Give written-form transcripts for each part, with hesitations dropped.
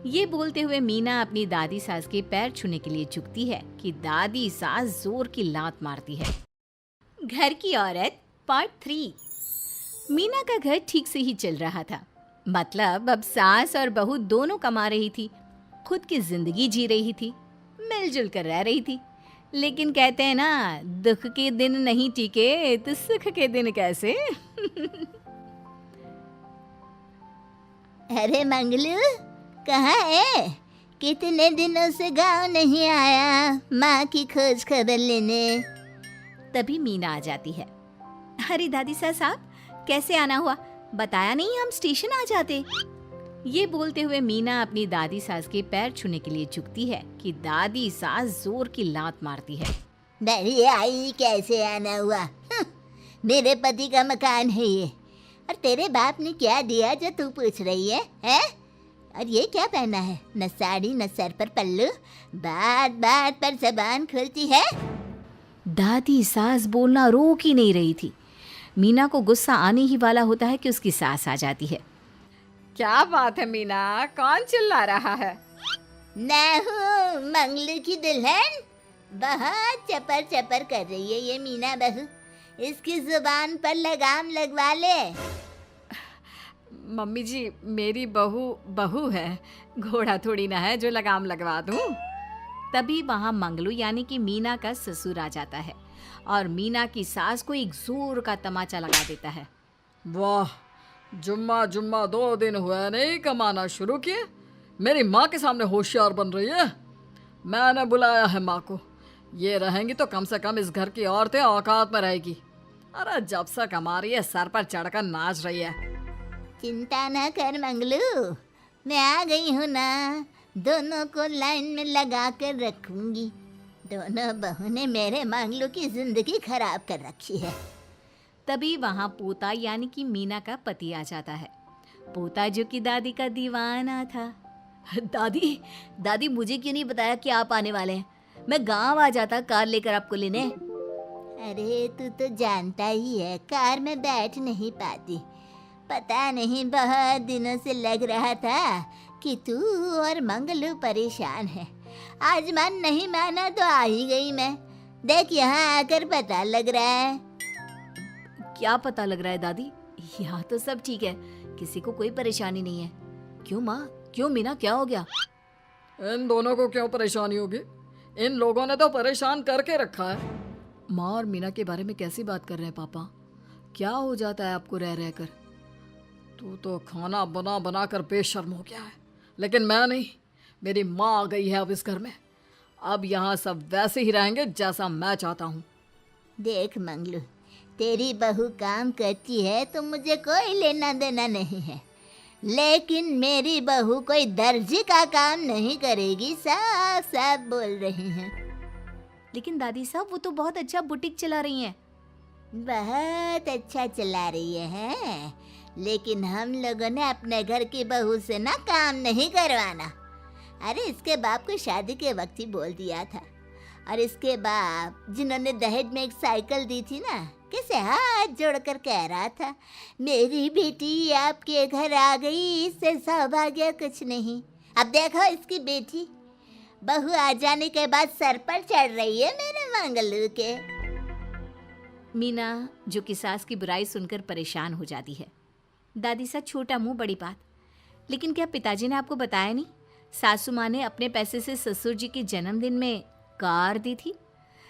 ये बोलते हुए मीना अपनी दादी सास के पैर छूने के लिए झुकती है कि दादी सास जोर की लात मारती है। घर की औरत पार्ट 3। मीना का घर ठीक से ही चल रहा था। मतलब अब सास और बहू दोनों कमा रही थी, खुद की जिंदगी जी रही थी, मिलजुल कर रह रही थी। लेकिन कहते हैं ना, दुख के दिन नहीं टिके तो सुख के दिन कैसे। अरे मंगलू, कहाँ है? कितने दिनों से गांव नहीं आया माँ की खोज खबर लेने। तभी मीना आ जाती है। अरे दादी साहब, कैसे आना हुआ? बताया नहीं, हम स्टेशन आ जाते। ये बोलते हुए मीना अपनी दादी सास के पैर छूने के लिए झुकती है कि दादी सास जोर की लात मारती है। बड़ी आई, कैसे आना हुआ? मेरे पति का मकान है ये। और तेरे बाप ने क्या दिया जो तू पूछ रही है, हैं? और ये क्या पहना है? न साड़ी न सर पर पल्लू, बात बात पर जबान खुलती है। दादी सास बोलना रोक ही नहीं रही थी। मीना को गुस्सा आने ही वाला होता है कि उसकी सास आ जाती है। क्या बात है मीना, कौन चिल्ला रहा है? मैं हूँ मंगलू की दुल्हन। बहुत चपर चपर कर रही है ये मीना बहू। इसकी जुबान पर लगाम लगवा ले। मम्मी जी, मेरी बहू है, घोड़ा थोड़ी ना है जो लगाम लगवा दूं। तभी वहाँ मंगलू यानी कि मीना का ससुर आ जाता है और मीना की सास को एक जोर का तमाचा लगा देता है। वाह, जुम्मा 2 दिन हुए नहीं कमाना शुरू किए, मेरी माँ के सामने होशियार बन रही है। मैंने बुलाया है माँ को, ये रहेंगी तो कम से कम इस घर की औरतें औकात में रहेगी। अरे जब से कमा रही है सर पर चढ़कर नाच रही है। चिंता न कर मंगलू, मैं आ गई हूँ ना। दोनों को लाइन में लगा कर रखूंगी। दोनों बहू ने मेरे मंगलू की जिंदगी खराब कर रखी है। तभी वहाँ पोता यानी कि मीना का पति आ जाता है। पोता जो कि दादी का दीवाना था। दादी दादी, मुझे क्यों नहीं बताया कि आप आने वाले हैं? मैं गांव आ जाता कार लेकर आपको लेने। अरे तू तो जानता ही है, कार में बैठ नहीं पाती। पता नहीं, बहुत दिनों से लग रहा था कि तू और मंगलू परेशान है। आज मन नहीं माना तो आ ही गई मैं। देख, यहाँ आकर पता लग रहा है। क्या पता लग रहा है दादी? यहाँ तो सब ठीक है, किसी को कोई परेशानी नहीं है। क्यों माँ, क्यों मीना, क्या हो गया? इन दोनों को क्यों परेशानी होगी? इन लोगों ने तो परेशान करके रखा है। माँ और मीना के बारे में कैसी बात कर रहे हैं पापा? क्या हो जाता है आपको रह रह कर? तू तो खाना बना बना कर बेशर्म हो गया है, लेकिन मैं नहीं। मेरी माँ आ गई है अब इस घर में। अब यहाँ सब वैसे ही रहेंगे जैसा मैं चाहता हूँ। देख मंगलू, तेरी बहू काम करती है तो मुझे कोई लेना देना नहीं है, लेकिन मेरी बहू कोई दर्जी का काम नहीं करेगी। साफ साफ बोल रही हैं। लेकिन दादी साहब, वो तो बहुत अच्छा बुटीक चला रही हैं। बहुत अच्छा चला रही है, लेकिन हम लोगों ने अपने घर की बहू से ना काम नहीं करवाना। अरे इसके बाप को शादी के वक्त ही बोल दिया था। और इसके बाप जिन्होंने दहेज में एक साइकिल दी थी ना, कैसे हाथ जोड़कर कह रहा था, मेरी बेटी आपके घर आ गई, इससे सौभाग्य कुछ नहीं। अब देखो इसकी बेटी, बहू आ जाने के बाद सर पर चढ़ रही है मेरे मंगलू के। मीना जो कि सास की बुराई सुनकर परेशान हो जाती है। दादी सा, छोटा मुंह बड़ी बात। लेकिन क्या पिताजी ने आपको बताया नहीं? सासू माँ ने अपने पैसे से ससुर जी के जन्मदिन में कार दी थी।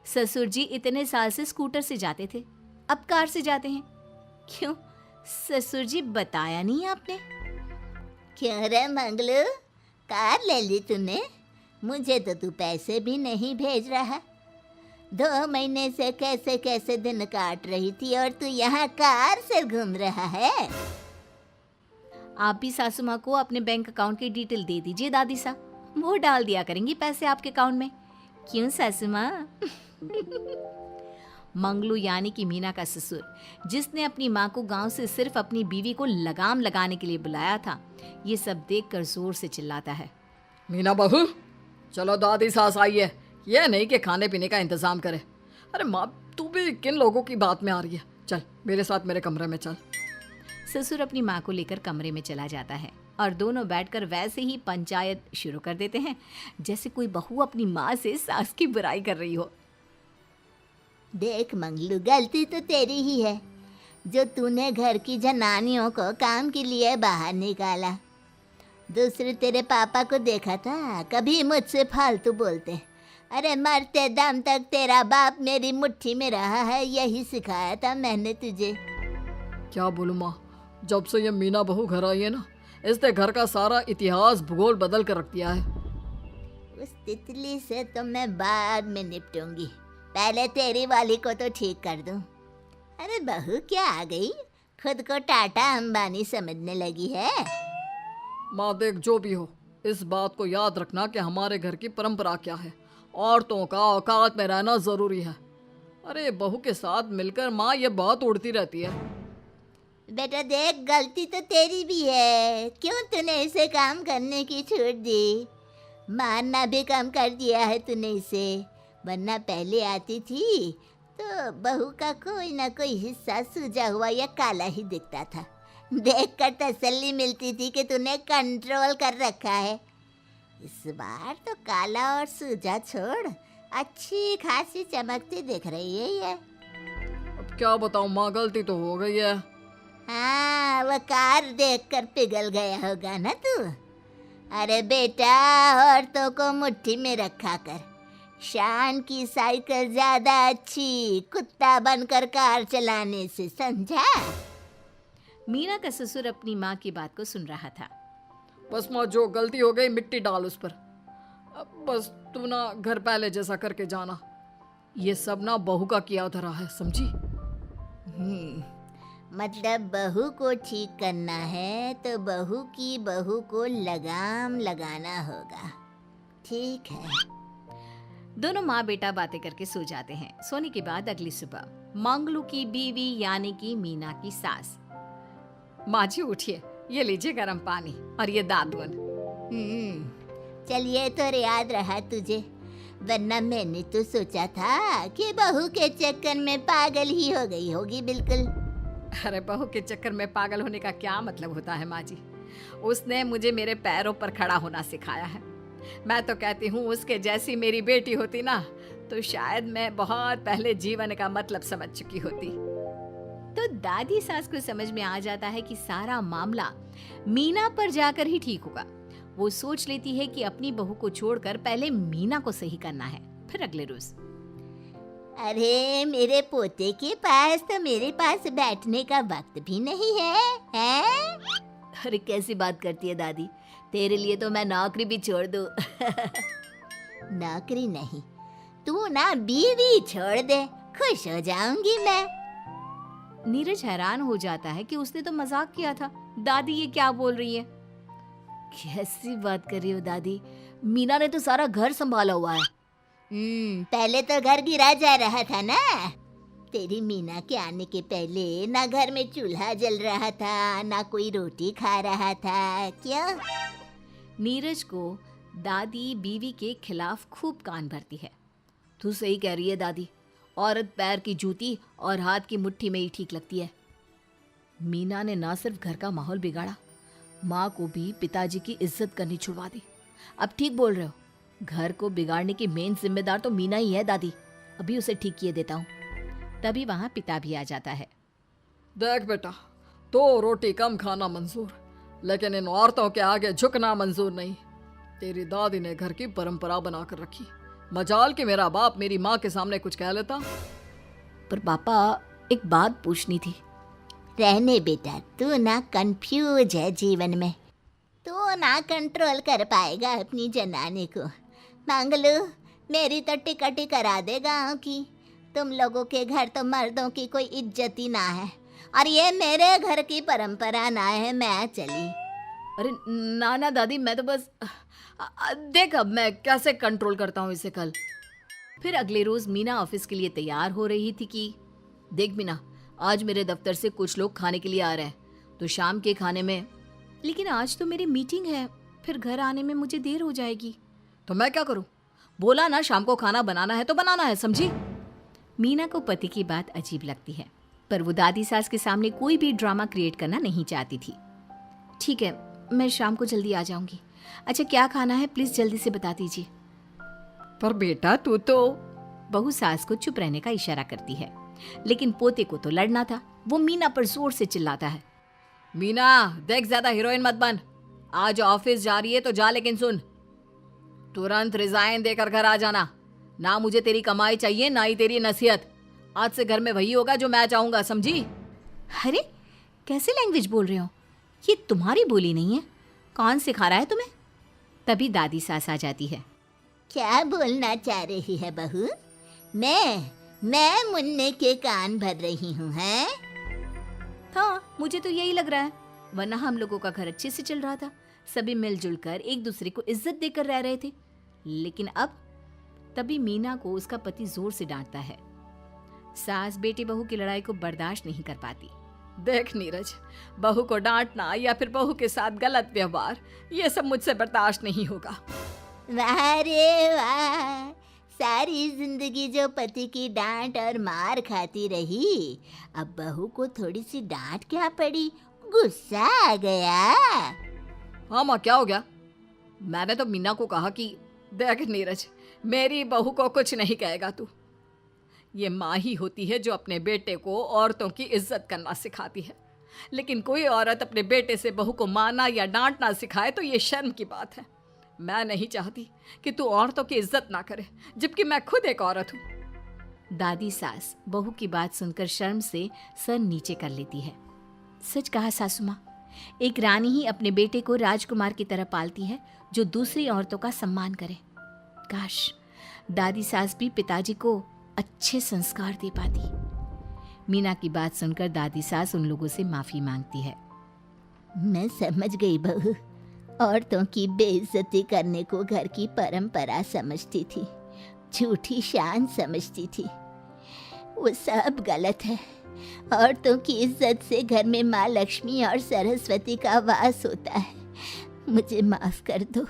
ससुर जी इतने साल से स्कूटर से जाते थे, अब कार से जाते हैं। क्यों ससुर जी, बताया नहीं आपने? क्यों रे मंगलू, कार ले ली तूने? मुझे तो तू पैसे भी नहीं भेज रहा। 2 महीने से कैसे कैसे दिन काट रही थी और तू यहाँ कार से घूम रहा है। आप भी सासू माँ को अपने बैंक अकाउंट की डिटेल दे दीजिए दादी सा, वो डाल दिया करेंगी पैसे आपके अकाउंट में। क्यों सासू माँ? मंगलू यानी कि मीना का ससुर, जिसने अपनी माँ को गांव से सिर्फ अपनी बीवी को लगाम लगाने के लिए बुलाया था, ये सब देखकर जोर से चिल्लाता है। मीना बहू, चलो दादी सास आई है, ये नहीं कि खाने पीने का इंतजाम करे। अरे माँ, तू भी किन लोगों की बात में आ रही है? चल मेरे साथ मेरे कमरे में चल। ससुर अपनी माँ को लेकर कमरे में चला जाता है और दोनों बैठकर वैसे ही पंचायत शुरू कर देते हैं जैसे कोई बहू अपनी माँ से सास की बुराई कर रही हो। देख मंगलू, गलती तो तेरी ही है जो तूने घर की जनानियों को काम के लिए बाहर निकाला। दूसरे तेरे पापा को देखा था, कभी मुझसे फालतू बोलते। अरे मरते दम तक तेरा बाप मेरी मुट्ठी में रहा है, यही सिखाया था मैंने तुझे। क्या बोलूं माँ, जब से ये मीना बहू घर आई है ना, इसने घर का सारा इतिहास भूगोल बदल कर रख दिया है। उस तितली से तो मैं बाद में निपटूंगी, पहले तेरी वाली को तो ठीक कर दूं। अरे बहू क्या आ गई, खुद को टाटा अंबानी समझने लगी है। माँ देख, जो भी हो, इस बात को याद रखना कि हमारे घर की परंपरा क्या है। औरतों का औकात में रहना जरूरी है। अरे बहू के साथ मिलकर माँ ये बहुत उड़ती रहती है। बेटा देख, गलती तो तेरी भी है, क्यों तूने इसे काम करने की छूट दी। मारना भी कम कर दिया है तूने इसे, वरना पहले आती थी तो बहू का कोई ना कोई हिस्सा सूजा हुआ या काला ही दिखता था। देखकर तसल्ली मिलती थी कि तूने कंट्रोल कर रखा है। इस बार तो काला और सूजा छोड़, अच्छी खासी चमकती दिख रही है ये। अब क्या बताऊँ माँ, गलती तो हो गई है। हाँ, वो कार देखकर पिघल गया होगा ना तू। अरे बेटा, औरतों को मुट्ठी में रखा कर। शान की साइकिल ज्यादा अच्छी कुत्ता बनकर कार चलाने से, समझा। मीना का ससुर अपनी माँ की बात को सुन रहा था। बस माँ, जो गलती हो गई मिट्टी डाल उस पर। अब बस तू ना घर पहले जैसा करके जाना। ये सब ना बहू का किया धरा है, समझी। मतलब बहू को ठीक करना है तो बहू की बहू को लगाम लगाना होगा, ठीक है। दोनों माँ बेटा बातें करके सो जाते हैं। सोने के बाद अगली सुबह मंगलू की बीवी यानी कि मीना की सास, माँ जी उठिए, ये लीजिए गर्म पानी और ये दातुन। चलिए तो याद रहा तुझे, वरना मैंने तो सोचा था कि बहू के चक्कर में पागल ही हो गई होगी बिल्कुल। अरे बहू के चक्कर में पागल होने का क्या मतलब होता है माँ जी। उसने मुझे मेरे पैरों पर खड़ा होना सिखाया है। मैं तो कहती हूँ उसके जैसी मेरी बेटी होती ना तो शायद मैं बहुत पहले जीवन का मतलब समझ चुकी होती। तो दादी सास को समझ में आ जाता है कि सारा मामला मीना पर जाकर ही ठीक होगा। वो सोच लेती है कि अपनी बहू को छोड़कर पहले मीना को सही करना है। फिर अगले रोज, अरे मेरे पोते के पास तो मेरे पास बैठने का वक्त भी नहीं है, हैं? अरे कैसी बात करती है दादी, तेरे लिए तो मैं नौकरी भी छोड़ दूं। नौकरी नहीं, तू ना बीवी छोड़ दे, खुश हो जाऊंगी मैं। नीरज हैरान हो जाता है कि उसने तो मजाक किया था, दादी ये क्या बोल रही है। कैसी बात कर रही हो दादी, मीना ने तो सारा घर संभाला हुआ है। पहले तो घर गिरा जा रहा था ना। तेरी मीना के आने के पहले ना घर में चूल्हा जल रहा था, ना कोई रोटी खा रहा था, क्यों? नीरज को दादी बीवी के खिलाफ खूब कान भरती है। तू सही कह रही है दादी, औरत पैर की जूती और हाथ की मुट्ठी में ही ठीक लगती है। मीना ने ना सिर्फ घर का माहौल बिगाड़ा, माँ को भी पिताजी की इज्जत करनी छुड़वा दी। अब ठीक बोल रहे हो, घर को बिगाड़ने की मेन जिम्मेदार तो मीना ही है दादी। अभी उसे ठीक किए देता हूँ। तभी वहाँ पिता भी आ जाता है। देख बेटा, तो रोटी कम खाना मंजूर, लेकिन इन औरतों के आगे झुकना मंजूर नहीं। तेरी दादी ने घर की परंपरा बनाकर रखी, मजाल कि मेरा बाप मेरी माँ के सामने कुछ कह लेता। पर पापा एक बात पूछनी थी। रहने बेटा, तू ना कंफ्यूज है जीवन में, तू ना कंट्रोल कर पाएगा अपनी जनानी को। मंगलू, मेरी तो टिकट ही करा दे गाँव की। तुम लोगों के घर तो मर्दों की कोई इज्जत ही ना है, और ये मेरे घर की परंपरा ना है, मैं चली। अरे ना ना दादी, मैं तो बस देख अब मैं कैसे कंट्रोल करता हूँ इसे कल। फिर अगले रोज मीना ऑफिस के लिए तैयार हो रही थी कि देख मीना, आज मेरे दफ्तर से कुछ लोग खाने के लिए आ रहे हैं, तो शाम के खाने में, लेकिन आज तो मेरी मीटिंग है, फिर घर आने में मुझे देर हो जाएगी। तो मैं क्या करूं? बोला ना शाम को खाना बनाना है तो बनाना है, समझी। मीना को पति की बात अजीब लगती है, पर वो दादी सास के सामने कोई भी ड्रामा क्रिएट करना नहीं चाहती थी। ठीक है, मैं शाम को जल्दी आ जाऊंगी। अच्छा क्या खाना है प्लीज जल्दी से बता दीजिए। पर बेटा तू तो बहू सास को चुप रहने का इशारा करती है, लेकिन पोते को तो लड़ना था। वो मीना पर जोर से चिल्लाता है। मीना देख, ज्यादा हीरोइन मत बन। आज ऑफिस जा रही है तो जा, लेकिन सुन, तुरंत रिजाइन देकर घर आ जाना। ना मुझे तेरी कमाई चाहिए, ना ही तेरी नसीहत। आज से घर में वही होगा जो मैं चाहूंगा, समझी? अरे कैसे लैंग्वेज बोल रहे हो, ये तुम्हारी बोली नहीं है। कौन सिखा रहा है तुम्हें? तभी दादी सास आ जाती है। क्या बोलना चाह रही है बहू? मैं मुन्ने के कान भर रही हूँ, हैं? हाँ मुझे तो यही लग रहा है, वरना हम लोगों का घर अच्छे से चल रहा था। सभी मिलजुल कर एक दूसरे को इज्जत देकर रह रहे थे। लेकिन अब तभी मीना को उसका पति जोर से डांटता है। सास बेटी बहू की लड़ाई को बर्दाश्त नहीं कर पाती। देख नीरज, बहू को डांटना या फिर बहू के साथ गलत व्यवहार, ये सब मुझसे बर्दाश्त नहीं होगा। वाह रे वाह, सारी जिंदगी जो पति की डांट और मार खाती रही, अब बहू को थोड़ी सी डांट क्या पड़ी, गुस्सा आ गया। हाँ माँ, क्या हो गया? मैंने तो मीना को कहा कि देख नीरज, मेरी बहू को कुछ नहीं कहेगा तू। ये माँ ही होती है जो अपने बेटे को औरतों की इज्जत करना सिखाती है, लेकिन कोई औरत अपने बेटे से बहू को मारना या डांटना सिखाए तो ये शर्म की बात है। मैं नहीं चाहती कि तू औरतों की इज्जत ना करे, जबकि मैं खुद एक औरत हूँ। दादी सास बहू की बात सुनकर शर्म से सर नीचे कर लेती है। सच कहा सासू माँ, एक रानी ही अपने बेटे को राजकुमार की तरह पालती है जो दूसरी औरतों का सम्मान करे। काश दादी सास भी पिताजी को अच्छे संस्कार दे पाती। मीना की बात सुनकर दादी सास उन लोगों से माफी मांगती है। मैं समझ गई बहू, औरतों की बेइज्जती करने को घर की परंपरा समझती थी, झूठी शान समझती थी। वो सब गलत है। औरतों की इज्जत से घर में माँ लक्ष्मी और सरस्वती का वास होता है। मुझे माफ कर दो।